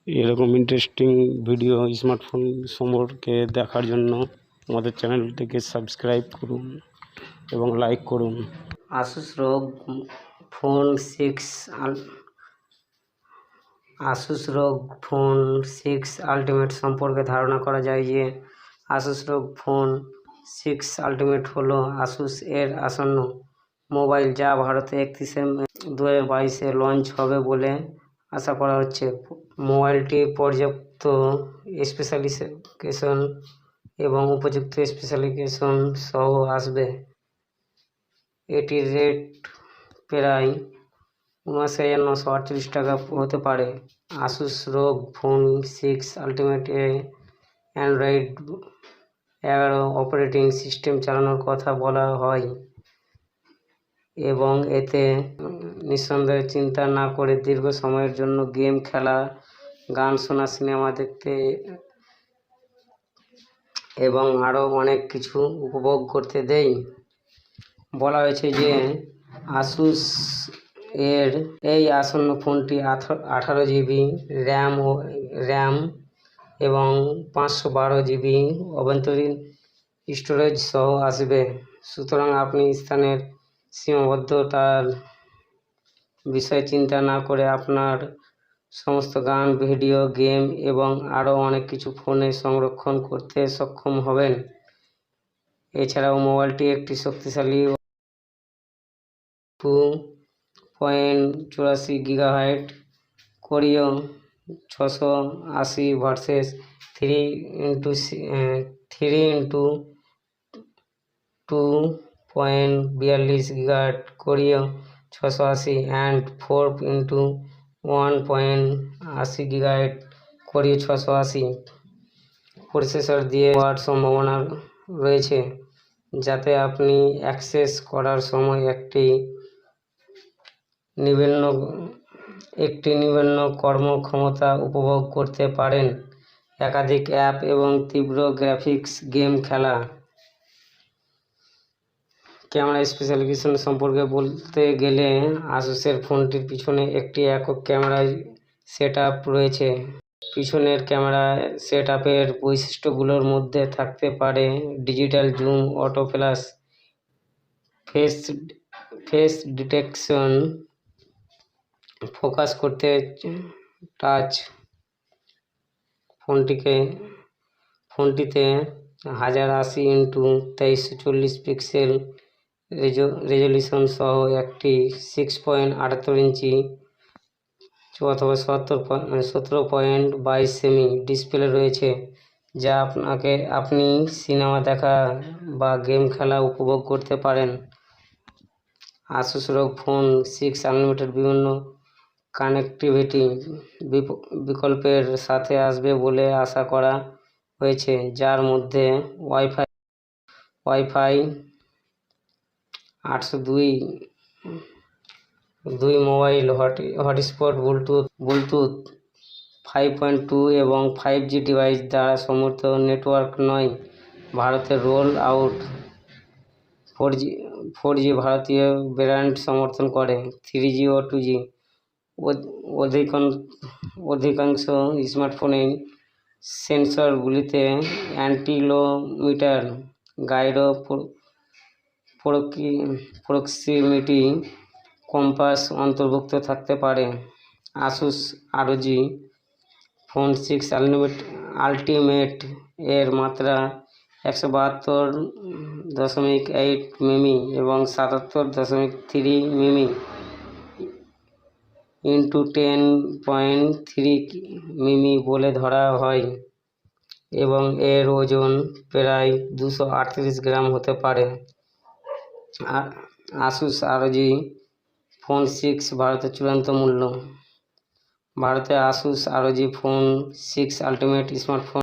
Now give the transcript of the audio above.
এরকম interesting video smartphone সম্পর্কে দেখার জন্য আমাদের চ্যানেলটিকে সাবস্ক্রাইব করুন এবং লাইক করুন। Asus ROG Phone 6 Asus ROG Phone 6 Ultimate সম্পর্কে ধারণা করা যায় যে Asus ROG Phone 6 Ultimate হলো Asus এর আসন্ন মোবাইল, যা ভারতে 31শে মে 2022-এ লঞ্চ হবে বলে আশা করা হচ্ছে। মোবাইলটি পর্যাপ্ত স্পেশালিফিকেশন এবং উপযুক্ত স্পেশালিফিকেশন সহ আসবে। এটির রেট প্রায় 79,948 টাকা হতে পারে। Asus ROG Phone 6 Ultimate এ অ্যান্ড্রয়েড 11 অপারেটিং সিস্টেম চালানোর কথা বলা হয় এবং এতে নিঃসন্দেহে চিন্তা না করে দীর্ঘ সময়ের জন্য গেম খেলা, গান শোনা, সিনেমা দেখতে এবং আরও অনেক কিছু উপভোগ করতে দেয়। বলা হয়েছে যে Asus এর এই আসন্ন ফোনটি 18 জিবি র্যাম এবং 512 জিবি অভ্যন্তরীণ স্টোরেজ সহ আসবে। সুতরাং আপনি স্থানের সীমাবদ্ধতার বিষয়ে চিন্তা না করে আপনার সমস্ত গান, ভিডিও গেম এবং আরও অনেক কিছু ফোনে সংরক্ষণ করতে সক্ষম হবেন। এছাড়াও মোবাইলটি একটি শক্তিশালী 2.84 গিগাহার্টজ কোরীয় 680 ভার্সেস 3x2.42 গিগাহার্টজ কোরীয় 680 and 4x1.80 গিগাহার্টজ কোরীয় 680 প্রসেসর দিয়ে হওয়ার সম্ভাবনা রয়েছে, যাতে আপনি অ্যাক্সেস করার সময় একটি নিম্ন কর্মক্ষমতা উপভোগ করতে পারেন, একাধিক অ্যাপ এবং তীব্র গ্রাফিক্স গেম খেলা। ক্যামেরা স্পেশালিফিকেশন সম্পর্কে বলতে গেলে আসুসের ফোনটির পিছনে একটি একক ক্যামেরা সেটআপ রয়েছে। পিছনের ক্যামেরা সেটআপের বৈশিষ্ট্যগুলোর মধ্যে থাকতে পারে digital zoom, auto flash, face detection, focus করতে টাচ। ফোনটিতে 1080x2340 পিক্সেল রেজলিউশন সহ একটি 6.78 ইঞ্চি অথবা 17.22 সেমি ডিসপ্লে রয়েছে, যা আপনি সিনেমা দেখা বা গেম খেলা উপভোগ করতে পারেন। Asus ROG Phone 6 আনলিমিটেড বিভিন্ন কানেক্টিভিটি বিকল্পের সাথে আসবে বলে আশা করা হয়েছে, যার মধ্যে ওয়াইফাই 802 মোবাইল হটস্পট, ব্লুটুথ 5.2 এবং 5G ডিভাইস দ্বারা সমর্থিত নেটওয়ার্ক নয়। ভারতের রোল আউট 4G ভারতীয় ব্র্যান্ড সমর্থন করে। 3G ও 2G অধিকাংশ স্মার্টফোনেই সেন্সরগুলিতে অ্যান্টিলোমিটার, গাইরো প্রক্সিমিটি কম্পাস অন্তর্ভুক্ত থাকতে পারে। Asus ROG Phone 6 আল্টিমেট এর মাত্রা 172.8 মিমি এবং 77.3 মিমি × 10.3 মিমি বলে ধরা হয় এবং এর ওজন প্রায় 238 গ্রাম হতে পারে। Asus ROG Phone 6 ভারতের চূড়ান্ত মূল্য। ভারতে Asus ROG Phone 6 ultimate smartphone